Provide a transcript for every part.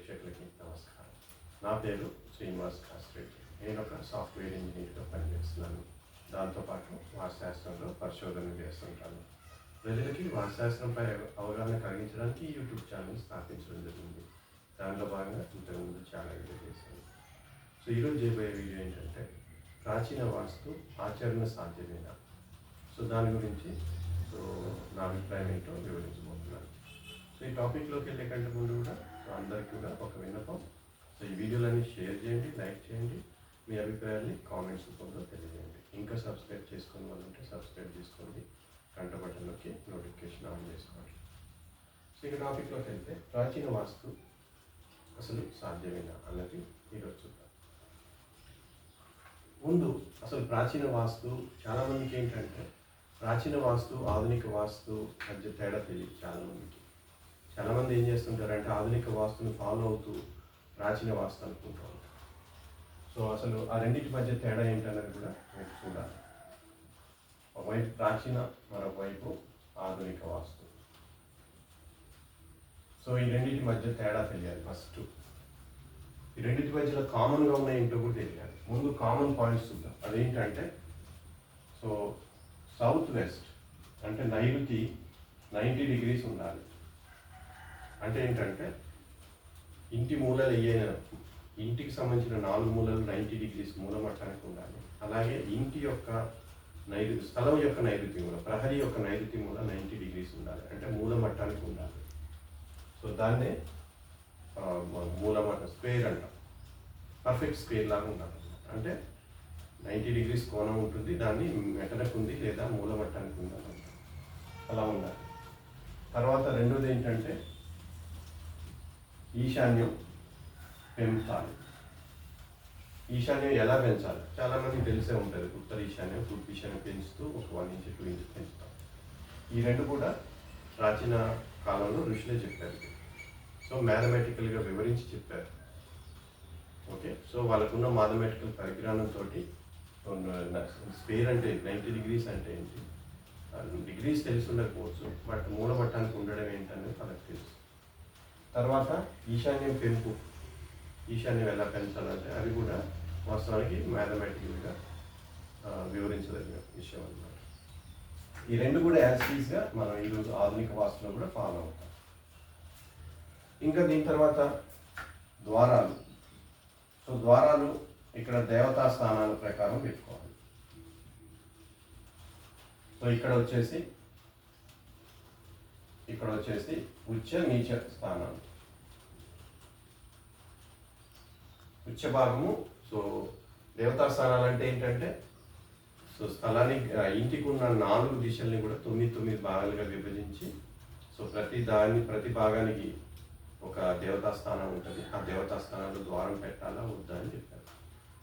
ప్రేక్షకులకి నమస్కారం. నా పేరు శ్రీనివాస్ కాసిరెడ్డి. నేను ఒక సాఫ్ట్వేర్ ఇంజనీర్గా పనిచేస్తున్నాను. దాంతోపాటు వాస్తుశాస్త్రంలో పరిశోధన చేస్తుంటాను. ప్రజలకి వాస్తుశాస్త్రంపై అవగాహన కలిగించడానికి యూట్యూబ్ ఛానల్ స్థాపించడం జరిగింది. దానిలో భాగంగా ఇంతకుముందు చాలా వీడియో చేశాను. సో ఈరోజు చేయబోయే వీడియో ఏంటంటే ప్రాచీన వాస్తు ఆచరణ సాధ్యమేనా. సో దాని గురించి నా అభిప్రాయం ఏంటో వివరించబోతున్నాను. సో ఈ టాపిక్లోకి వెళ్ళే కంటే ముందు కూడా అందరికీ కూడా ఒక విన్నపం. సో ఈ వీడియోలన్నీ షేర్ చేయండి, లైక్ చేయండి, మీ అభిప్రాయాన్ని కామెంట్స్ రూపంలో తెలియజేయండి. ఇంకా సబ్స్క్రైబ్ చేసుకుని వాళ్ళు ఉంటే సబ్స్క్రైబ్ చేసుకోండి, గంట బటన్లోకి నోటిఫికేషన్ ఆన్ చేసుకోండి. సో ఇక టాపిక్లోకి వెళ్తే ప్రాచీన వాస్తు అసలు సాధ్యమేనా అన్నది ఈరోజు చూద్దాం. ముందు అసలు ప్రాచీన వాస్తు చాలామందికి ఏంటంటే ప్రాచీన వాస్తు ఆధునిక వాస్తు మధ్య తేడా తెలియదు చాలామందికి. చాలామంది ఏం చేస్తుంటారంటే ఆధునిక వాస్తుని ఫాలో అవుతూ ప్రాచీన వాస్తు అనుకుంటూ ఉంటారు. సో అసలు ఆ రెండింటి మధ్య తేడా ఏంటన్నది కూడా మీరు చూడాలి. ఒకవైపు ప్రాచీన, మరొక వైపు ఆధునిక వాస్తు. సో ఈ రెండింటి మధ్య తేడా తెలియాలి. ఫస్ట్ ఈ రెండింటి మధ్యలో కామన్గా ఉన్న ఏంటో కూడా తెలియాలి. ముందు కామన్ పాయింట్స్ చూద్దాం. అదేంటంటే సో సౌత్ వెస్ట్ అంటే నైరుతి 90 degrees ఉండాలి. అంటే ఏంటంటే ఇంటి మూలలు ఏయైనా ఇంటికి సంబంధించిన 4 మూలలు 90 degrees మూలమట్టానికి ఉండాలి. అలాగే ఇంటి యొక్క నైరుతి, స్థలం యొక్క నైరుతి మూల, ప్రహరీ యొక్క నైరుతి మూల 90 degrees ఉండాలి. అంటే మూలమట్టానికి ఉండాలి. సో దాన్నే మూలమట్ట స్క్వేర్ అంటాం. పర్ఫెక్ట్ స్క్వేర్ లాగా ఉండాలి. అంటే 90 degrees కోణం ఉంటుంది, దాన్ని మెటలకు ఉంది లేదా మూలమట్టానికి ఉండాలి, అలా ఉండాలి. తర్వాత రెండోది ఏంటంటే ఈశాన్యం పెంచాలి. ఈశాన్యం ఎలా పెంచాలి చాలామంది తెలిసే ఉంటుంది. ఉత్తర ఈశాన్యం, తూర్పు ఈశాన్యం పెంచుతూ ఒక 1 inch 2 inches పెంచుతాం. ఈ రెండు కూడా ప్రాచీన కాలంలో ఋషులే చెప్పారు. సో మ్యాథమెటికల్గా వివరించి చెప్పారు. ఓకే, సో వాళ్ళకున్న మ్యాథమెటికల్ పరిజ్ఞానంతో స్క్వేర్ అంటే 90 degrees అంటే ఏంటి, డిగ్రీస్ తెలిసి ఉండకపోవచ్చు, బట్ మూలమట్టానికి ఉండడం ఏంటనేది వాళ్ళకి తెలుసు. తర్వాత ఈశాన్యం పెంపు, ఈశాన్యం ఎలా పెంచాలంటే అది కూడా వాస్తవానికి మ్యాథమెటికల్గా వివరించదగిన విషయం అన్నమాట. ఈ రెండు కూడా యాజ్టీస్గా మనం ఈరోజు ఆధునిక వాస్తులో కూడా ఫాలో అవుతాం. ఇంకా దీని తర్వాత ద్వారాలు. సో ద్వారాలు ఇక్కడ దేవతా స్థానాల ప్రకారం పెట్టుకోవాలి. సో ఇక్కడ వచ్చేసి ఉచ్చ నీచ స్థానాలు. ఉచ్చ భాగము. సో దేవతా స్థానాలు అంటే ఏంటంటే సో స్థలానికి ఇంటికి ఉన్న 4 దిశల్ని కూడా 9 భాగాలుగా విభజించి సో ప్రతి భాగానికి ఒక దేవతా స్థానం ఉంటుంది. ఆ దేవతా స్థానంలో ద్వారం పెట్టాలా వద్దా అని చెప్పారు.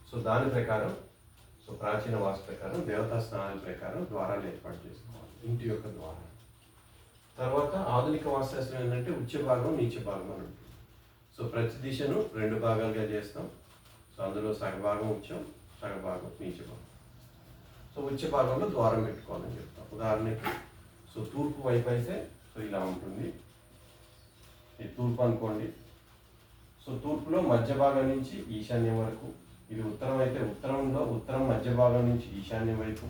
సో దాని ప్రకారం సో ప్రాచీన వాస్తు ప్రకారం దేవతా స్థానాల ప్రకారం ద్వారాలు ఏర్పాటు చేసుకోవాలి, ఇంటి యొక్క ద్వారం. తర్వాత ఆధునిక వాస్తుశాస్త్రం ఏంటంటే ఉచ్చ భాగం, నీచ భాగం అని ఉంటుంది. సో ప్రతి దిశను 2 భాగాలుగా చేస్తాం. సో అందులో సగభాగం ఉచ్చం, సగభాగం నీచ భాగం. సో ఉచ్చ భాగంలో ద్వారం పెట్టుకోవాలని చెప్తాం. ఉదాహరణకి సో తూర్పు వైపు అయితే సో ఇలా ఉంటుంది. ఇది తూర్పు అనుకోండి. సో తూర్పులో మధ్య భాగం నుంచి ఈశాన్యం వరకు. ఇది ఉత్తరం అయితే ఉత్తరం మధ్య భాగం నుంచి ఈశాన్యం వైపు.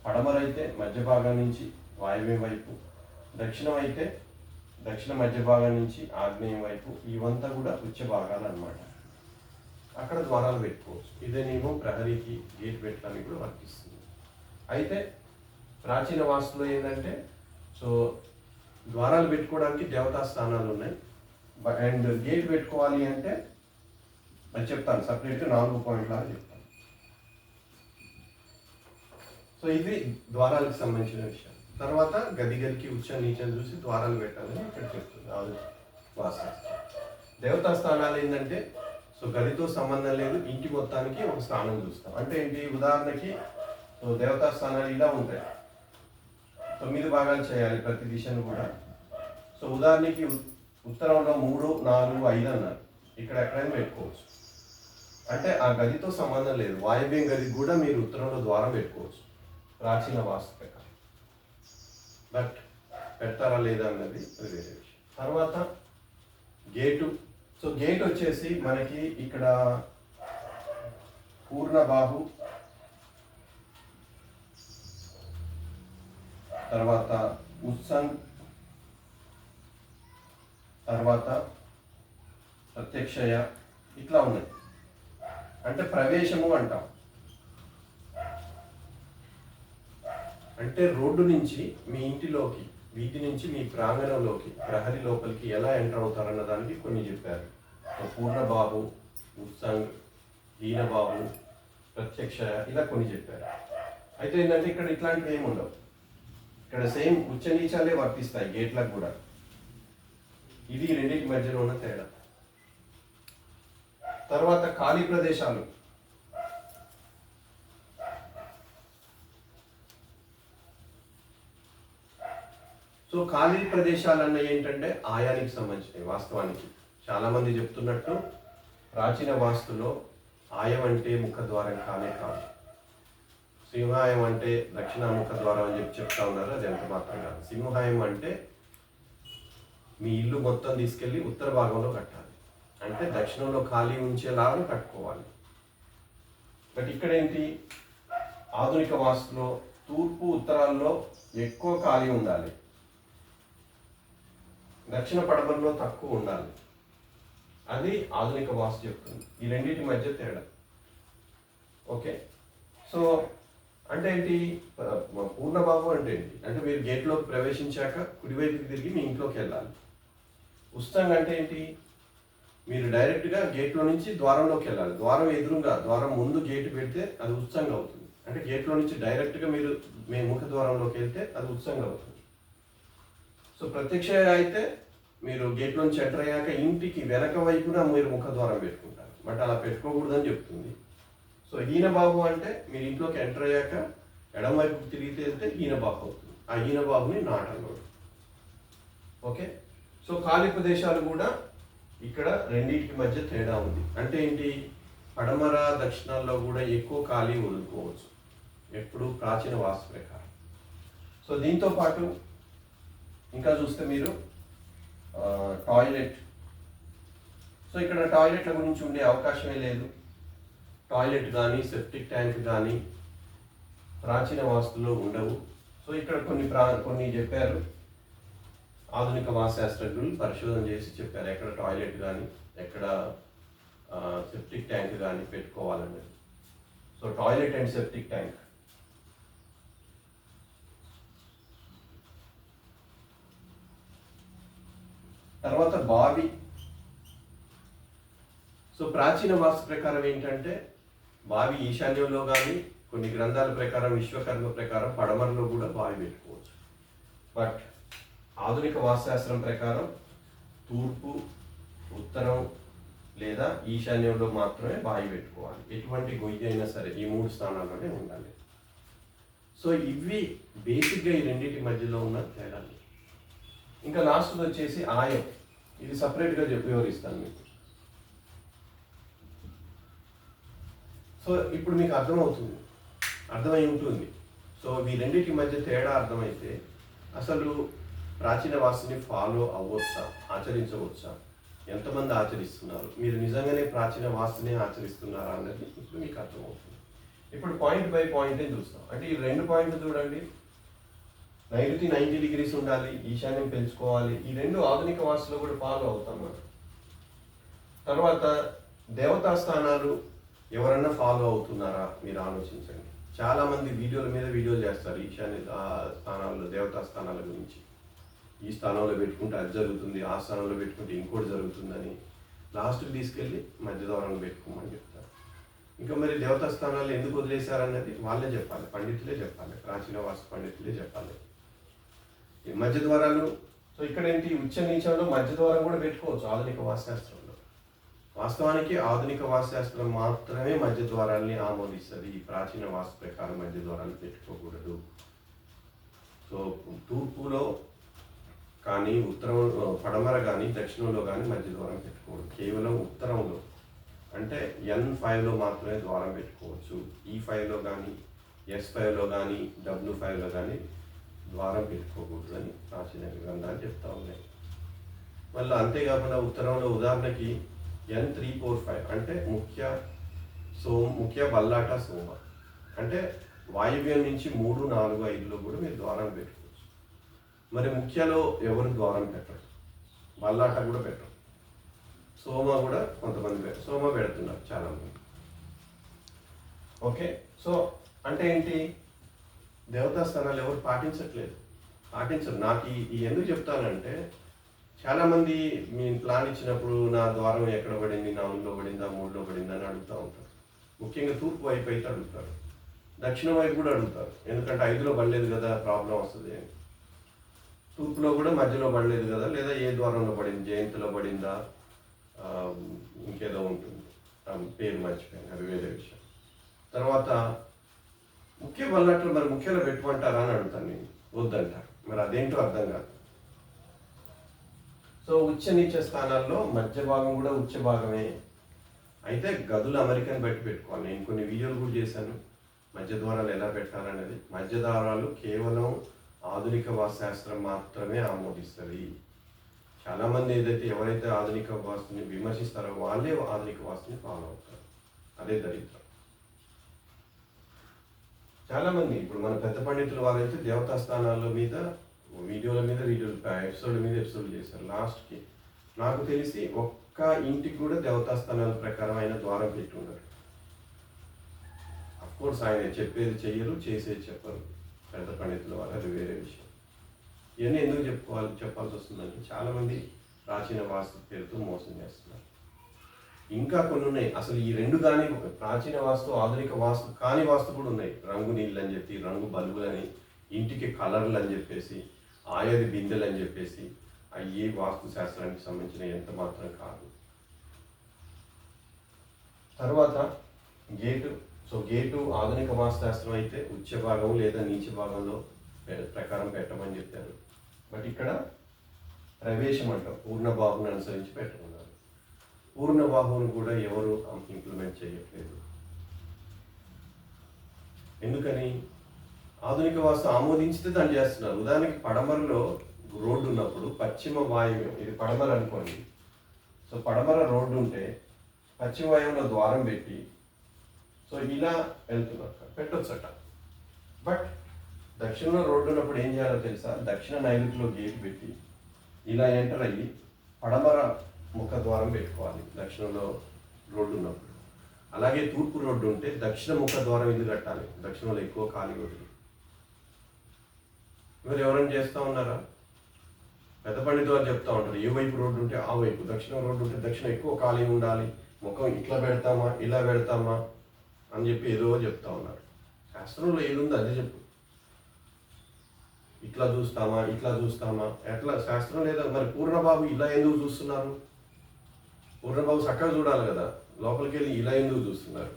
పడమరైతే మధ్య భాగం నుంచి వాయువ్యం వైపు. దక్షిణం అయితే దక్షిణ మధ్య భాగం నుంచి ఆగ్నేయం వైపు. ఇవంతా కూడా ఉచ్చ భాగాలు అన్నమాట. అక్కడ ద్వారాలు పెట్టుకోవచ్చు. ఇదే నియమం ప్రహరీకి గేట్ పెట్టడానికి కూడా వర్తిస్తుంది. అయితే ప్రాచీన వాస్తులో ఏంటంటే సో ద్వారాలు పెట్టుకోవడానికి దేవతా స్థానాలు ఉన్నాయి. అండ్ గేట్ పెట్టుకోవాలి అంటే అది చెప్తాను, సపరేట్గా 4 పాయింట్ లాగా చెప్తాను. సో ఇది ద్వారాలకు సంబంధించిన విషయం. తర్వాత గదికి ఉచ్చ నీచం చూసి ద్వారాలు పెట్టాలని ఇక్కడ చెప్తుంది వాస్తుశాస్త్రం. దేవతా స్థానాలు ఏంటంటే సో గదితో సంబంధం లేదు, ఇంటి మొత్తానికి ఒక స్థానం చూస్తాం. అంటే ఏంటి, ఉదాహరణకి సో దేవతా స్థానాలు ఇలా ఉంటాయి. 9 భాగాలు చేయాలి ప్రతి దిశను కూడా. సో ఉదాహరణకి ఉత్తరంలో 3, 4, 5 అన్నారు. ఇక్కడ ఎక్కడైనా పెట్టుకోవచ్చు. అంటే ఆ గదితో సంబంధం లేదు. వాయువ్యం గది కూడా మీరు ఉత్తరంలో ద్వారం పెట్టుకోవచ్చు ప్రాచీన వాస్తు ప్రకారం. బట్ పెడతారా లేదా అన్నది వేరే విషయం. తర్వాత గేటు సో గేట్ వచ్చేసి మనకి ఇక్కడ పూర్ణ బాహు, తర్వాత ఉత్సంగ్, తర్వాత ప్రత్యక్షయ ఇట్లా ఉన్నాయి. అంటే ప్రవేశము అంటాం. అంటే రోడ్డు నుంచి మీ ఇంటిలోకి, వీధి నుంచి మీ ప్రాంగణంలోకి, ప్రహరీ లోపలికి ఎలా ఎంటర్ అవుతారన్న దానికి కొన్ని చెప్పారు. పూర్ణబాబు, ఉత్సంగ్, హీనబాబు, ప్రత్యక్ష ఇలా కొన్ని చెప్పారు. అయితే ఏంటంటే ఇక్కడ ఇట్లాంటివి ఏమి ఉండవు. ఇక్కడ సేమ్ ఉచ్చ నీచాలే వర్తిస్తాయి గేట్లకు కూడా. ఇది రెండింటి మధ్యలో ఉన్న తేడా. తర్వాత ఖాళీ ప్రదేశాలు. సో ఖాళీ ప్రదేశాలు అన్న ఏంటంటే ఆయానికి సంబంధించినవి. వాస్తవానికి చాలా మంది చెప్తున్నట్టు ప్రాచీన వాస్తులో ఆయం అంటే ముఖద్వారం కానే కాదు. సింహాయం అంటే దక్షిణ ముఖద్వారం అని చెప్తా ఉన్నారు. అది ఎంత మాత్రం కాదు. సింహాయం అంటే మీ ఇల్లు మొత్తం తీసుకెళ్ళి ఉత్తర భాగంలో కట్టాలి. అంటే దక్షిణంలో ఖాళీ ఉంచేలాగా కట్టుకోవాలి. బట్ ఇక్కడ ఏంటి, ఆధునిక వాస్తులో తూర్పు ఉత్తరాల్లో ఎక్కువ ఖాళీ ఉండాలి, దక్షిణ పడమరలో తక్కువ ఉండాలి. అది ఆధునిక వాస్తు చెప్తుంది. ఈ రెండింటి మధ్య తేడా. ఓకే, సో అంటే ఏంటి, పూర్ణభావం అంటే ఏంటి అంటే మీరు గేట్లోకి ప్రవేశించాక కుడివైపుకి తిరిగి మీ ఇంట్లోకి వెళ్ళాలి. ఉత్సంగ్ అంటే ఏంటి, మీరు డైరెక్ట్గా గేట్లో నుంచి ద్వారంలోకి వెళ్ళాలి. ద్వారం ఎదురుగా, ద్వారం ముందు గేటు పెడితే అది ఉత్సంగ్ అవుతుంది. అంటే గేట్లో నుంచి డైరెక్ట్గా మీరు మీ ముఖ ద్వారంలోకి వెళ్తే అది ఉత్సంగ్ అవుతుంది. సో ప్రత్యక్ష అయితే మీరు గేట్లో నుంచి ఎంటర్ అయ్యాక ఇంటికి వెనక వైపున మీరు ముఖద్వారం పెట్టుకుంటారు. బట్ అలా పెట్టుకోకూడదని చెప్తుంది. సో హీనబాబు అంటే మీరు ఇంట్లోకి ఎంటర్ అయ్యాక ఎడమ వైపుకి తిరిగితే వెళ్తే హీనబాబు అవుతుంది. ఆ హీనబాబుని నాట్ అన్నోడు. ఓకే, సో ఖాళీ ప్రదేశాలు కూడా ఇక్కడ రెండింటికి మధ్య తేడా ఉంది. అంటే ఏంటి, పడమర దక్షిణాల్లో కూడా ఎక్కువ ఖాళీ వదులుకోవచ్చు ఎప్పుడు ప్రాచీన వాస్తు ప్రకారం. సో దీంతో పాటు ఇంకా చూస్తే మీరు టాయిలెట్. సో ఇక్కడ టాయిలెట్ల గురించి ఉండే అవకాశమే లేదు. టాయిలెట్ కానీ సెప్టిక్ ట్యాంక్ కానీ ప్రాచీన వాస్తులో ఉండవు. సో ఇక్కడ కొన్ని చెప్పారు, ఆధునిక వాస్తుశాస్త్రజ్ఞులు పరిశోధన చేసి చెప్పారు ఎక్కడ టాయిలెట్ కానీ ఎక్కడ సెప్టిక్ ట్యాంక్ కానీ పెట్టుకోవాలన్నది. So toilet and septic tank. తర్వాత బావి. సో ప్రాచీన వాస్తు ప్రకారం ఏంటంటే బావి ఈశాన్యంలో కానీ కొన్ని గ్రంథాల ప్రకారం, విశ్వకర్మ ప్రకారం పడమరలో కూడా బావి పెట్టుకోవచ్చు. బట్ ఆధునిక వాస్తుశాస్త్రం ప్రకారం తూర్పు, ఉత్తరం లేదా ఈశాన్యంలో మాత్రమే బావి పెట్టుకోవాలి. ఎటువంటి గొయ్యి అయినా సరే ఈ 3 స్థానాల్లోనే ఉండాలి. సో ఇవి బేసిక్గా ఈ రెండింటి మధ్యలో ఉన్న తేడాలు. ఇంకా లాస్ట్ వచ్చేసి ఆయం. ఇది సపరేట్గా వివరిస్తాను మీకు. సో ఇప్పుడు మీకు అర్థమై ఉంటుంది. సో ఈ రెండింటి మధ్య తేడా అర్థమైతే అసలు ప్రాచీన వాస్తుని ఫాలో అవ్వచ్చా, ఆచరించవచ్చా, ఎంతమంది ఆచరిస్తున్నారు, మీరు నిజంగానే ప్రాచీన వాస్తుని ఆచరిస్తున్నారా అన్నది ఇప్పుడు మీకు అర్థమవుతుంది. ఇప్పుడు పాయింట్ బై పాయింటే చూస్తాం. అంటే ఈ 2 పాయింట్లు చూడండి, నైరుతి 90 degrees ఉండాలి, ఈశాన్యం పెంచుకోవాలి. ఈ 2 ఆధునిక వాస్తులో కూడా ఫాలో అవుతాం మనం. తర్వాత దేవతా స్థానాలు ఎవరన్నా ఫాలో అవుతున్నారా మీరు ఆలోచించండి. చాలా మంది వీడియోల మీద వీడియోలు చేస్తారు ఈశాన్య స్థానాల్లో, దేవతా స్థానాల గురించి. ఈ స్థానంలో పెట్టుకుంటే అది జరుగుతుంది, ఆ స్థానంలో పెట్టుకుంటే ఇంకోటి జరుగుతుందని లాస్ట్కి తీసుకెళ్ళి మధ్య ద్వారంలో పెట్టుకోమని చెప్తారు. ఇంకా మరి దేవతా స్థానాలు ఎందుకు వదిలేశారన్నది వాళ్ళే చెప్పాలి, పండితులే చెప్పాలి, ప్రాచీన వాస్తు పండితులే చెప్పాలి. మధ్య ద్వారాలు. సో ఇక్కడ ఏంటి, ఉచ్చ నీచంలో మధ్య ద్వారం కూడా పెట్టుకోవచ్చు ఆధునిక వాస్తుశాస్త్రంలో. వాస్తవానికి ఆధునిక వాస్తుశాస్త్రం మాత్రమే మధ్య ద్వారాల్ని ఆమోదిస్తుంది. ఈ ప్రాచీన వాస్తు ప్రకారం మధ్య ద్వారాలు పెట్టుకోకూడదు. సో తూర్పులో కానీ ఉత్తరం, పడమర కానీ దక్షిణంలో కానీ మధ్య ద్వారం పెట్టుకోవద్దు. కేవలం ఉత్తరంలో అంటే N5లో మాత్రమే ద్వారం పెట్టుకోవచ్చు. E5లో కానీ S5లో కానీ W5లో కానీ ద్వారం పెట్టుకోకూడదు అని ప్రాచీన గ్రంథాలు చెప్తా ఉన్నాయి. మళ్ళీ అంతేకాకుండా ఉత్తరంలో ఉదాహరణకి N345 అంటే ముఖ్య బల్లాట సోమ అంటే వాయువ్యం నుంచి 3, 4, 5లో కూడా మీరు ద్వారం పెట్టుకోవచ్చు. మరి ముఖ్యలో ఎవరు ద్వారం పెట్టరు, బల్లాట కూడా పెట్టరు. సోమ కూడా కొంతమంది సోమ పెడుతున్నారు చాలామంది. ఓకే, సో అంటే ఏంటి, దేవతా స్థానాలు ఎవరు పాటించరు. నాకు ఈ ఎందుకు చెప్తానంటే, చాలామంది మీ ప్లాన్ ఇచ్చినప్పుడు నా ద్వారం ఎక్కడ పడింది, 4లో పడిందా 3లో పడిందా అని అడుగుతూ ఉంటారు. ముఖ్యంగా తూర్పు వైపు అయితే అడుగుతారు, దక్షిణ వైపు కూడా అడుగుతారు. ఎందుకంటే 5లో పడలేదు కదా ప్రాబ్లం వస్తుంది అని. తూర్పులో కూడా మధ్యలో పడలేదు కదా, లేదా ఏ ద్వారంలో పడింది, జయంతిలో పడిందా, ఇంకేదో ఉంటుంది, పేరు మర్చిపోయాను, అది వేరే విషయం. తర్వాత ముఖ్య బల్లాట్లు మరి ముఖ్యలో పెట్టుకుంటారా అని అడుగుతాను నేను. వద్దంటారు, మరి అదేంటో అర్థం కాదు. సో ఉచ్చ నీచ స్థానాల్లో మధ్య భాగం కూడా ఉచ్చ భాగమే. అయితే గదులు అమెరికన్ బట్టి పెట్టుకోవాలి. నేను కొన్ని వీడియోలు కూడా చేశాను మధ్య ద్వారాలు ఎలా పెట్టాలనేది. మధ్య ద్వారాలు కేవలం ఆధునిక వాస్తుశాస్త్రం మాత్రమే ఆమోదిస్తుంది. చాలామంది ఎవరైతే ఆధునిక వాస్తుని విమర్శిస్తారో వాళ్ళే ఆధునిక వాస్తుని ఫాలో అవుతారు. అదే దరిద్రం. చాలామంది ఇప్పుడు మన పెద్ద పండితులు వాళ్ళైతే దేవతా స్థానాల మీద వీడియోల మీద ఎపిసోడ్ చేశారు. లాస్ట్కి నాకు తెలిసి ఒక్క ఇంటికి కూడా దేవతా స్థానాల ప్రకారం ఆయన ద్వారం పెట్టి ఉండరు. అఫ్కోర్స్ ఆయన చెప్పేది చెయ్యరు, చేసేది చెప్పరు పెద్ద పండితుల వాళ్ళు, అది వేరే విషయం. ఇవన్నీ ఎందుకు చెప్పాల్సి వస్తుందంటే చాలామంది ప్రాచీన వాస్తు పేరుతో మోసం చేస్తున్నారు. ఇంకా కొన్ని ఉన్నాయి. అసలు ఈ రెండు కానీ ప్రాచీన వాస్తు, ఆధునిక వాస్తు కాని వాస్తు కూడా ఉన్నాయి. రంగు నీళ్ళు అని చెప్పి, రంగు బల్బులని, ఇంటికి కలర్లు అని చెప్పేసి, ఆయది బిందెలు అని చెప్పేసి, అవి వాస్తు శాస్త్రానికి సంబంధించిన ఎంత మాత్రం కాదు. తర్వాత గేటు ఆధునిక వాస్తు శాస్త్రం అయితే ఉచ్చ భాగం లేదా నీచ భాగంలో ప్రకారం పెట్టమని చెప్పారు. బట్ ఇక్కడ ప్రవేశం అంటాం, పూర్ణబాహుని అనుసరించి పెట్టమన్నారు. పూర్ణబాహువును కూడా ఎవరు ఇంప్లిమెంట్ చేయట్లేదు. ఎందుకని? ఆధునిక వాస్తు ఆమోదించితే దాన్ని చేస్తున్నారు. ఉదాహరణకి పడమరలో రోడ్డు ఉన్నప్పుడు పశ్చిమ వాయువ్యం, ఇది పడమర అనుకోండి. సో పడమర రోడ్డు ఉంటే పశ్చిమ వాయువ్యంలో ద్వారం పెట్టి సో ఇలా వెళ్తున్నారు, పెట్టొచ్చట. బట్ దక్షిణంలో రోడ్డు ఉన్నప్పుడు ఏం చేయాలో తెలుసా? దక్షిణ నైరుతిలో గేట్ పెట్టి ఇలా ఎంటర్ అయ్యి పడమర ముఖ ద్వారం పెట్టుకోవాలి దక్షిణంలో రోడ్డు ఉన్నప్పుడు. అలాగే తూర్పు రోడ్డు ఉంటే దక్షిణ ముఖ ద్వారం ఇది కట్టాలి, దక్షిణంలో ఎక్కువ ఖాళీ రోడ్డు. మీరు ఎవరైనా చేస్తూ ఉన్నారా? పెద్ద పండితులు వాళ్ళు చెప్తా ఉంటారు, ఏ వైపు రోడ్డు ఉంటే ఆ వైపు, దక్షిణం రోడ్డు ఉంటే దక్షిణం ఎక్కువ ఖాళీ ఉండాలి, ముఖం ఇట్లా పెడతామా ఇలా పెడతామా అని చెప్పి ఏదో చెప్తా ఉన్నారు. శాస్త్రంలో ఏదుందో అదే చెప్పు. ఇట్లా చూస్తామా ఎట్లా శాస్త్రం లేదా? మరి పూర్ణబాబు ఇలా ఎందుకు చూస్తున్నారు? పూర్ణబాబు చక్కగా చూడాలి కదా, లోపలికి వెళ్ళి ఇలా ఎందుకు చూస్తున్నారు?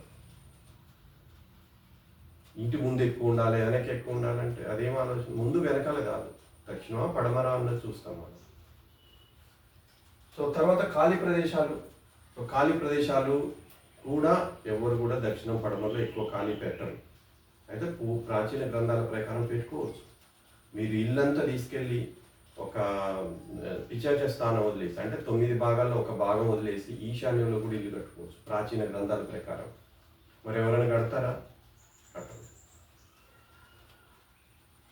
ఇంటి ముందు ఎక్కువ ఉండాలి, వెనక ఎక్కువ ఉండాలంటే అదేం ఆలోచన? ముందు వెనకాల కాదు, దక్షిణమా పడమరా అన్నది చూస్తాం మనం. సో తర్వాత ఖాళీ ప్రదేశాలు కూడా ఎవరు కూడా దక్షిణం పడమరలో ఎక్కువ ఖాళీ పెట్టరు. అయితే ప్రాచీన గ్రంథాల ప్రకారం పెట్టుకోవచ్చు. మీరు ఇల్లంతా తీసుకెళ్ళి ఒక పిచాచ స్థానం వదిలేసి, అంటే 9 భాగాల్లో ఒక భాగం వదిలేసి ఈశాన్యంలో కూడా ఇల్లు కట్టుకోవచ్చు ప్రాచీన గ్రంథాల ప్రకారం. మరి ఎవరైనా కడతారా? కట్టరు.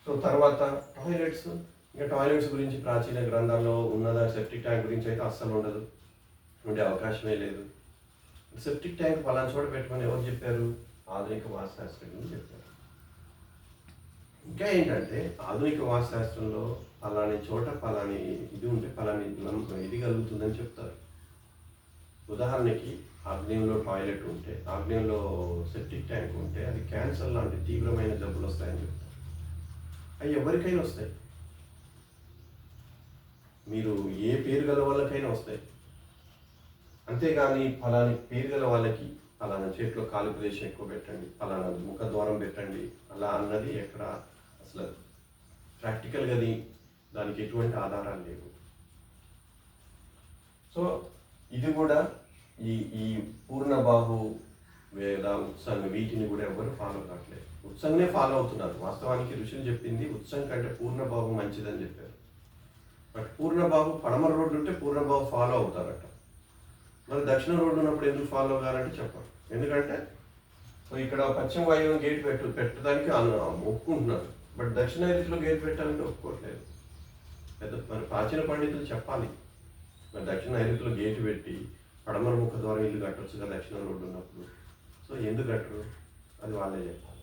సో తర్వాత టాయిలెట్స్ గురించి ప్రాచీన గ్రంథాల్లో ఉన్నదా? సెప్టిక్ ట్యాంక్ గురించి అయితే అస్సలు ఉండదు, ఉండే అవకాశమే లేదు. సెప్టిక్ ట్యాంక్ పలానా చోట పెట్టుకొని ఎవరు చెప్పారు? ఆధునిక వాస్తుశాస్త్రం చెప్పారు. ఇంకా ఏంటంటే ఆధునిక వాస్తుశాస్త్రంలో పలాని చోట పలాని ఇది ఉంటే పలాని ఇది కలుగుతుందని చెప్తారు. ఉదాహరణకి ఆగ్నేయంలో టాయిలెట్ ఉంటే, ఆగ్నేయంలో సెప్టిక్ ట్యాంక్ ఉంటే అది క్యాన్సర్ లాంటి తీవ్రమైన జబ్బులు వస్తాయని చెప్తారు. అవి ఎవరికైనా వస్తాయి, మీరు ఏ పేరు గల వాళ్ళకైనా వస్తాయి. అంతేగాని ఫలాని పేరు గల వాళ్ళకి ఫలానా చేతిలో ఖాళీ ప్రదేశం ఎక్కువ పెట్టండి, ఫలానా ముఖ ద్వారం పెట్టండి అలా అన్నది ఎక్కడ అసలు ప్రాక్టికల్గా దానికి ఎటువంటి ఆధారాలు లేవు. సో ఇది కూడా ఈ పూర్ణబాహు లేదా ఉత్సంగ వీటిని కూడా ఎవరు ఫాలో కావట్లేదు. ఉత్సంగనే ఫాలో అవుతున్నారు. వాస్తవానికి ఋషులు చెప్పింది ఉత్సంగ కంటే పూర్ణబాహు మంచిదని చెప్పారు. బట్ పూర్ణబాబు పడమర రోడ్డు ఉంటే పూర్ణబాబు ఫాలో అవుతారట. మరి దక్షిణ రోడ్డు ఉన్నప్పుడు ఎందుకు ఫాలో కావాలంటే చెప్పరు. ఎందుకంటే సో ఇక్కడ పశ్చిమ వాయువ్యం గేట్ పెట్టడానికి ఒప్పుకుంటున్నారు. బట్ దక్షిణ నైరుతిలో గేట్ పెట్టాలంటే ఒప్పుకోవట్లేదు. మరి ప్రాచీన పండితులు చెప్పాలి, మరి దక్షిణ నైరుతిలో గేటు పెట్టి పడమర ముఖ ద్వారా ఇల్లు కట్టొచ్చుగా దక్షిణ రోడ్డు ఉన్నప్పుడు. సో ఎందుకు కట్టరు అది వాళ్ళే చెప్పాలి.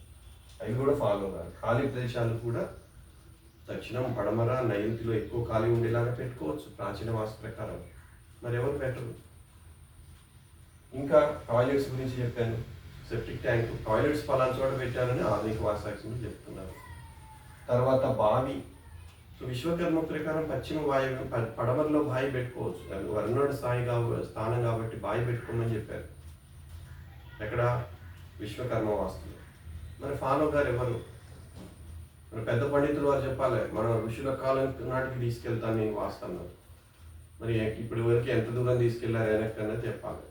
అవి కూడా ఫాలో కాదు. ఖాళీ ప్రదేశాలు కూడా దక్షిణం పడమర నైరుతిలో ఎక్కువ ఖాళీ ఉండేలాగా పెట్టుకోవచ్చు ప్రాచీన వాస్తు ప్రకారం. మరి ఎవరు పెట్టరు. ఇంకా టాయిలెట్స్ గురించి చెప్పాను. సెప్టిక్ ట్యాంక్ టాయిలెట్స్ పలానా చోట పెట్టారని ఆధునిక వాస్తుశాస్త్రంలో చెప్తున్నారు. తర్వాత బావి. సో విశ్వకర్మ ప్రకారం పశ్చిమ వాయువ్యం పడమరలో బావి పెట్టుకోవచ్చు. వర్ణోడ స్థానం కాబట్టి బావి పెట్టుకోమని చెప్పారు. ఎక్కడ విశ్వకర్మ వాస్తులు. మరి ఫాలో గారు ఎవరు? మన పెద్ద పండితులు వారు చెప్పాలి, మన ఋషుల కాలం నాటికి తీసుకెళ్తాను నేను వాస్తన్నాను. మరి ఇప్పటి వరకు ఎంత దూరం తీసుకెళ్లారు వెనక్కన్నా చెప్పాలి.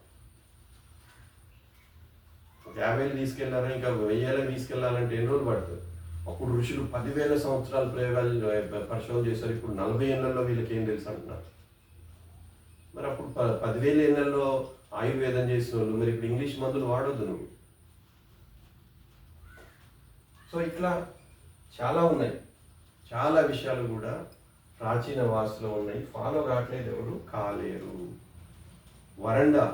50,000 తీసుకెళ్లారా, ఇంకా 1000 తీసుకెళ్లాలంటే ఎన్ని రోజులు పడుతుంది? అప్పుడు ఋషులు 10,000 సంవత్సరాల ప్రయోగాలు పరిశోధన చేశారు. ఇప్పుడు 40 ఏళ్లలో వీళ్ళకి ఏం తెలుసు అంటున్నారు. మరి అప్పుడు 10,000 ఏళ్లలో ఆయుర్వేదం చేసిన వాళ్ళు మరి ఇప్పుడు ఇంగ్లీష్ మందులు వాడొద్దు నువ్వు. సో ఇట్లా చాలా ఉన్నాయి, చాలా విషయాలు కూడా ప్రాచీన వాస్తులో ఉన్నాయి. ఫాలో కావట్లేదు, ఎవరు కాలేరు. వరండా,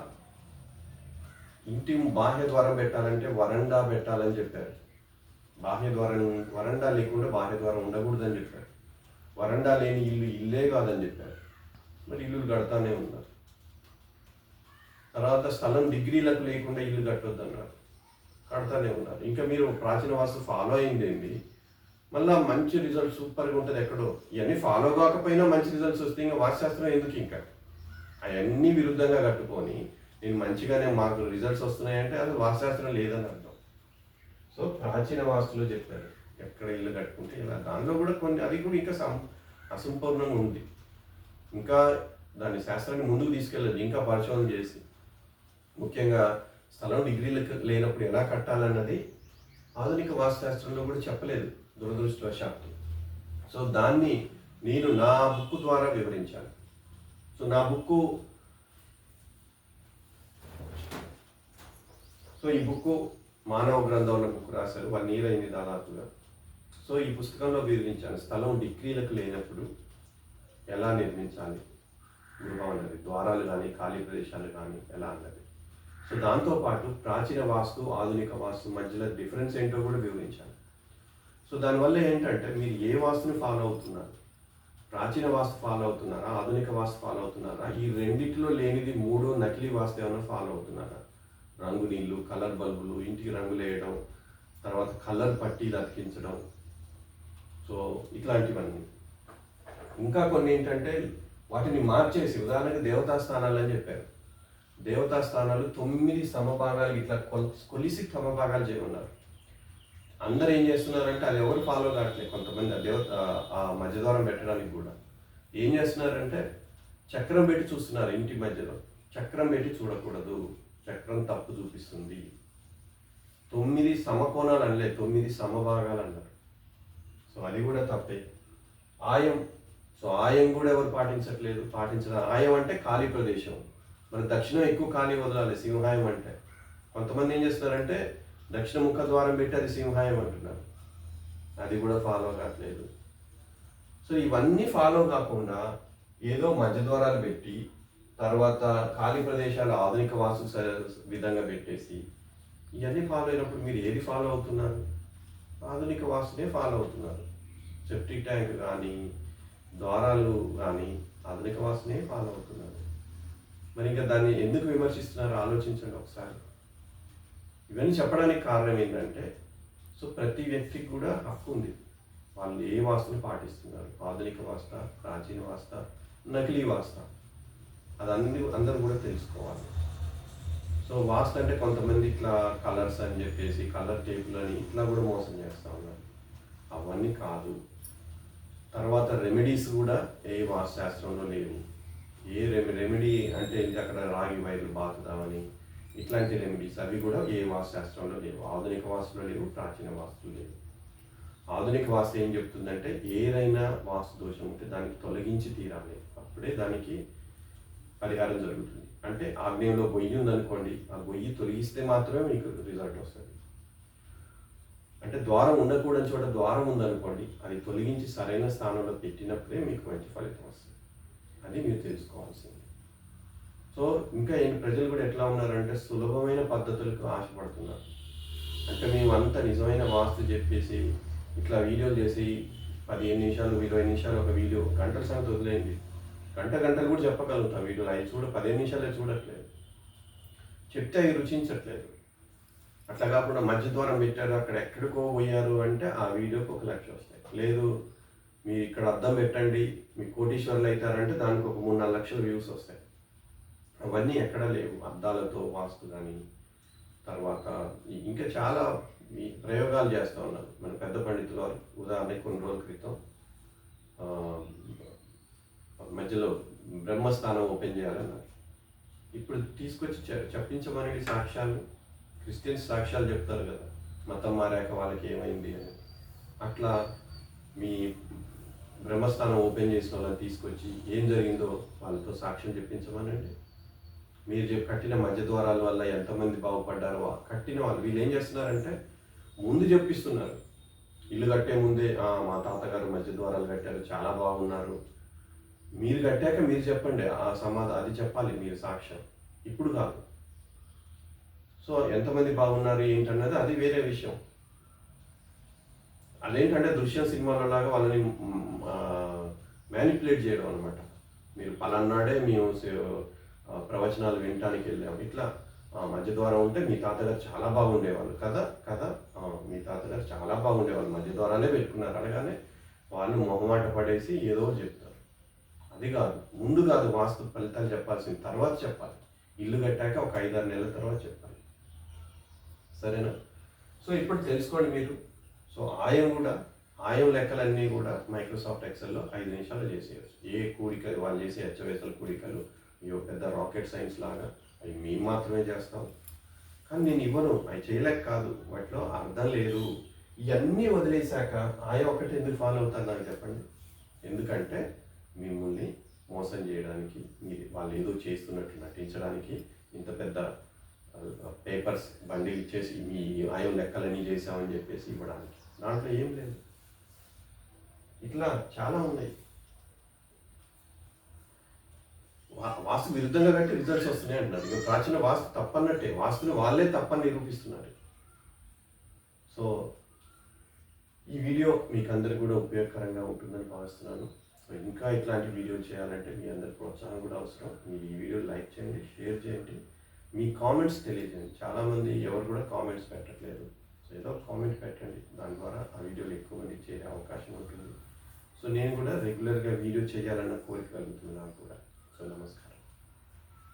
ఇంటి బాహ్య ద్వారం పెట్టాలంటే వరండా పెట్టాలని చెప్పారు. బాహ్య ద్వారం వరండా లేకుండా బాహ్య ద్వారం ఉండకూడదని చెప్పారు. వరండా లేని ఇల్లు ఇల్లే కాదని చెప్పారు. మరి ఇల్లులు కడతానే ఉన్నారు. తర్వాత స్థలం డిగ్రీలకు లేకుండా ఇల్లు కట్టొద్దన్నారు, కడతానే ఉన్నారు. ఇంకా మీరు ప్రాచీన వాస్తు ఫాలో అయింది ఏంటి? మళ్ళీ మంచి రిజల్ట్ సూపర్గా ఉంటుంది ఎక్కడో. ఇవన్నీ ఫాలో కాకపోయినా మంచి రిజల్ట్స్ వస్తే ఇంకా వాస్తుశాస్త్రం ఎందుకు? ఇంకా అవన్నీ విరుద్ధంగా కట్టుకొని నేను మంచిగానే మాకు రిజల్ట్స్ వస్తున్నాయంటే అది వాస్తుశాస్త్రం లేదని అర్థం. సో ప్రాచీన వాస్తులో చెప్పారు ఎక్కడ ఇల్లు కట్టుకుంటే ఇలా. దానిలో కూడా కొన్ని అది కూడా ఇంకా అసంపూర్ణంగా ఉంది. ఇంకా దాని శాస్త్రాన్ని ముందుకు తీసుకెళ్ళదు, ఇంకా పరిశోధన చేసి. ముఖ్యంగా స్థలం డిగ్రీలకు లేనప్పుడు ఎలా కట్టాలన్నది ఆధునిక వాస్తుశాస్త్రంలో కూడా చెప్పలేదు, దురదృష్టవశాత్తు. సో దాన్ని నేను నా బుక్ ద్వారా వివరించాను. సో నా బుక్, సో ఈ బుక్ మానవ గ్రంథంలో బుక్ రాశారు, 1 year అయింది దాదాపుగా. సో ఈ పుస్తకంలో వివరించాను స్థలం డిగ్రీలకు లేనప్పుడు ఎలా నిర్మించాలి గృహం అన్నది, ద్వారాలు కానీ ఖాళీ ప్రదేశాలు కానీ ఎలా అన్నది. సో దాంతోపాటు ప్రాచీన వాస్తు ఆధునిక వాస్తు మధ్యలో డిఫరెన్స్ ఏంటో కూడా వివరించాను. సో దానివల్ల ఏంటంటే మీరు ఏ వాస్తుని ఫాలో అవుతున్నారు, ప్రాచీన వాస్తు ఫాలో అవుతున్నారా, ఆధునిక వాస్తు ఫాలో అవుతున్నారా, ఈ రెండిట్లో లేనిది మూడో నకిలీ వాస్తు ఏమైనా ఫాలో అవుతున్నారా? రంగు నీళ్ళు, కలర్ బల్బులు, ఇంటికి రంగులు వేయడం, తర్వాత కలర్ పట్టీలు అతికించడం, సో ఇట్లాంటివన్నీ. ఇంకా కొన్ని ఏంటంటే వాటిని మార్చేసి, ఉదాహరణకి దేవతా స్థానాలు అని చెప్పారు. దేవతా స్థానాలు 9 సమభాగాలు ఇట్లా కొలిసి సమభాగాలు చేయమన్నారు. అందరు ఏం చేస్తున్నారంటే అది ఎవరు ఫాలో కావట్లేదు. కొంతమంది ఆ మధ్యద్వారం పెట్టడానికి కూడా ఏం చేస్తున్నారంటే చక్రం పెట్టి చూస్తున్నారు. ఇంటి మధ్యలో చక్రం పెట్టి చూడకూడదు, చక్రం తప్పు చూపిస్తుంది. 9 సమకోణాలు అనలే, 9 సమభాగాలు అన్నారు. సో అది కూడా తప్పే. ఆయం, సో ఆయం కూడా ఎవరు పాటించట్లేదు. ఆయం అంటే ఖాళీ ప్రదేశం. మరి దక్షిణం ఎక్కువ ఖాళీ వదలాలి సింహాయం అంటే. కొంతమంది ఏం చేస్తున్నారంటే దక్షిణ ముఖ ద్వారం పెట్టి అది సింహాయం అంటున్నారు, అది కూడా ఫాలో కావట్లేదు. సో ఇవన్నీ ఫాలో కాకుండా ఏదో మధ్య ద్వారాలు పెట్టి తర్వాత ఖాళీ ప్రదేశాలు ఆధునిక వాస్తు విధంగా పెట్టేసి ఇవన్నీ ఫాలో అయినప్పుడు మీరు ఏది ఫాలో అవుతున్నారు? ఆధునిక వాస్తునే ఫాలో అవుతున్నారు. సెప్టిక్ ట్యాంక్ కానీ ద్వారాలు కానీ ఆధునిక వాస్తునే ఫాలో అవుతున్నారు. మరి ఇంకా దాన్ని ఎందుకు విమర్శిస్తున్నారు ఆలోచించండి ఒకసారి. ఇవన్నీ చెప్పడానికి కారణం ఏంటంటే సో ప్రతి వ్యక్తికి కూడా హక్కు ఉంది, వాళ్ళు ఏ వాస్తుని పాటిస్తున్నారు, ఆధునిక వాస్త, ప్రాచీన వాస్త, నకిలీ వాస్త, అది అందరూ కూడా తెలుసుకోవాలి. సో వాస్తు అంటే కొంతమంది ఇట్లా కలర్స్ అని చెప్పేసి కలర్ టేపులు అని ఇట్లా కూడా మోసం చేస్తూ ఉన్నారు, అవన్నీ కాదు. తర్వాత రెమెడీస్ కూడా ఏ వాస్తు శాస్త్రంలో లేవు. ఏ రెమెడీ అంటే అక్కడ రాగి వైర్లు బాతుదామని ఇట్లాంటి రెమెడీస్ అవి కూడా ఏ వాస్తు శాస్త్రంలో లేవు. ఆధునిక వాస్తులో లేవు, ప్రాచీన వాస్తులు లేవు. ఆధునిక వాస్తు ఏం చెప్తుందంటే ఏదైనా వాస్తు దోషం ఉంటే దానికి తొలగించి తీరాలి, అప్పుడే దానికి పరిహారం జరుగుతుంది. అంటే ఆగ్నేయంలో గొయ్యి ఉందనుకోండి, ఆ గొయ్యి తొలగిస్తే మాత్రమే మీకు రిజల్ట్ వస్తుంది. అంటే ద్వారం ఉండకూడని చోట ద్వారం ఉందనుకోండి, అది తొలగించి సరైన స్థానంలో పెట్టినప్పుడే మీకు మంచి ఫలితం వస్తుంది. అది మీరు తెలుసుకోవాల్సింది. సో ఇంకా ఏంటి, ప్రజలు కూడా ఎట్లా ఉన్నారంటే సులభమైన పద్ధతులకు ఆశపడుతున్నారు. అంటే మేము అంత నిజమైన వాస్తు చెప్పేసి ఇట్లా వీడియోలు చేసి 15 నిమిషాలు 20 నిమిషాలు ఒక వీడియో, గంటల సంగతి వదిలేయండి, గంటలు కూడా చెప్పగలుగుతాం వీడియోలు. అవి 15 నిమిషాలే చూడట్లేదు, చెప్తే అవి రుచించట్లేదు. అట్లా కాకుండా మధ్య ద్వారం పెట్టారు అక్కడ ఎక్కడికో పోయారు అంటే ఆ వీడియోకి 1 లక్ష వస్తాయి. లేదు మీరు ఇక్కడ అద్దం పెట్టండి మీ కోటీశ్వర్లు అవుతారంటే దానికి ఒక 3-4 లక్షల వ్యూస్ వస్తాయి. అవన్నీ ఎక్కడా లేవు. అద్దాలతో వాస్తు కానీ, తర్వాత ఇంకా చాలా ఈ ప్రయోగాలు చేస్తూ ఉన్నారు మన పెద్ద పండితుల వారు. ఉదాహరణకి కొన్ని రోజుల క్రితం మధ్యలో బ్రహ్మస్థానం ఓపెన్ చేయాలన్నారు. ఇప్పుడు తీసుకొచ్చి చెప్పించమనేది సాక్ష్యాలు, క్రిస్టియన్స్ సాక్ష్యాలు చెప్తారు కదా, మతం మారాక వాళ్ళకి ఏమైంది అని. అట్లా మీ బ్రహ్మస్థానం ఓపెన్ చేసిన వాళ్ళని తీసుకొచ్చి ఏం జరిగిందో వాళ్ళతో సాక్ష్యం చెప్పించమనండి. మీరు కట్టిన మధ్య ద్వారాల వల్ల ఎంతమంది బాగుపడ్డారో కట్టిన వాళ్ళు వీళ్ళు ఏం చేస్తున్నారంటే ముందు చెప్పిస్తున్నారు. ఇల్లు కట్టే ముందే మా తాతగారు మధ్య ద్వారాలు కట్టారు చాలా బాగున్నారు. మీరు కట్టాక మీరు చెప్పండి ఆ సమాధానం, అది చెప్పాలి మీరు సాక్ష్యం, ఇప్పుడు కాదు. సో ఎంతమంది బాగున్నారు ఏంటన్నది అది వేరే విషయం. అదేంటంటే దృశ్యం సినిమాలో లాగా వాళ్ళని మ్యానిపులేట్ చేయడం అనమాట. మీరు పలానాడే మేము ప్రవచనాలు వినటానికి వెళ్ళాము, ఇట్లా మధ్య ద్వారం ఉంటే మీ తాతగారు చాలా బాగుండేవాళ్ళు కదా మీ తాతగారు చాలా బాగుండేవాళ్ళు, మధ్య ద్వారాలే పెట్టుకున్నారు అనగానే వాళ్ళు మొహమాట పడేసి ఏదో చెప్తారు. అది కాదు, ముందు కాదు వాస్తు ఫలితాలు చెప్పాల్సింది, తర్వాత చెప్పాలి. ఇల్లు కట్టాక ఒక 5-6 నెలల తర్వాత చెప్పాలి. సరేనా? సో ఇప్పుడు తెలుసుకోండి మీరు. సో ఆయం లెక్కలన్నీ కూడా మైక్రోసాఫ్ట్ ఎక్సెల్లో 5 నిమిషాలు చేసేయచ్చు. ఏ కూడిక వాళ్ళు చేసే హెచ్చవేతల కూడికలు ఇవో పెద్ద రాకెట్ సైన్స్ లాగా అవి మేము మాత్రమే చేస్తాం, కానీ నేను ఇవ్వను, అవి చేయలేక కాదు, వాటిలో అర్థం లేదు. ఇవన్నీ వదిలేశాక ఆయా ఒకటి ఎందుకు ఫాలో అవుతారు నాకు చెప్పండి? ఎందుకంటే మిమ్మల్ని మోసం చేయడానికి, మీరు వాళ్ళు ఏదో చేస్తున్నట్టు నటించడానికి ఇంత పెద్ద పేపర్స్ బండిలు ఇచ్చేసి మీ ఆయం లెక్కలన్నీ చేసామని చెప్పేసి ఇవ్వడానికి. దాంట్లో ఏం లేదు. ఇట్లా చాలా ఉన్నాయి. వాస్తు విరుద్ధంగా కట్టి రిజల్ట్స్ వస్తున్నాయి అంటున్నారు. ఇక ప్రాచీన వాస్తు తప్పన్నట్టే, వాస్తుని వాళ్ళే తప్పని నిరూపిస్తున్నారు. సో ఈ వీడియో మీకు అందరికి కూడా ఉపయోగకరంగా ఉంటుందని భావిస్తున్నాను. సో ఇంకా ఇట్లాంటి వీడియోలు చేయాలంటే మీ అందరి ప్రోత్సాహం కూడా అవసరం. మీరు ఈ వీడియో లైక్ చేయండి, షేర్ చేయండి, మీ కామెంట్స్ తెలియజేయండి. చాలామంది ఎవరు కూడా కామెంట్స్ పెట్టట్లేదు. సో ఏదో కామెంట్ పెట్టండి, దాని ద్వారా ఆ వీడియోలు ఎక్కువ మందికి చేరే అవకాశం ఉంటుంది. సో నేను కూడా రెగ్యులర్గా వీడియో చేయాలన్న కోరిక కలుగుతుంది నాకు కూడా. సో నమస్కారం.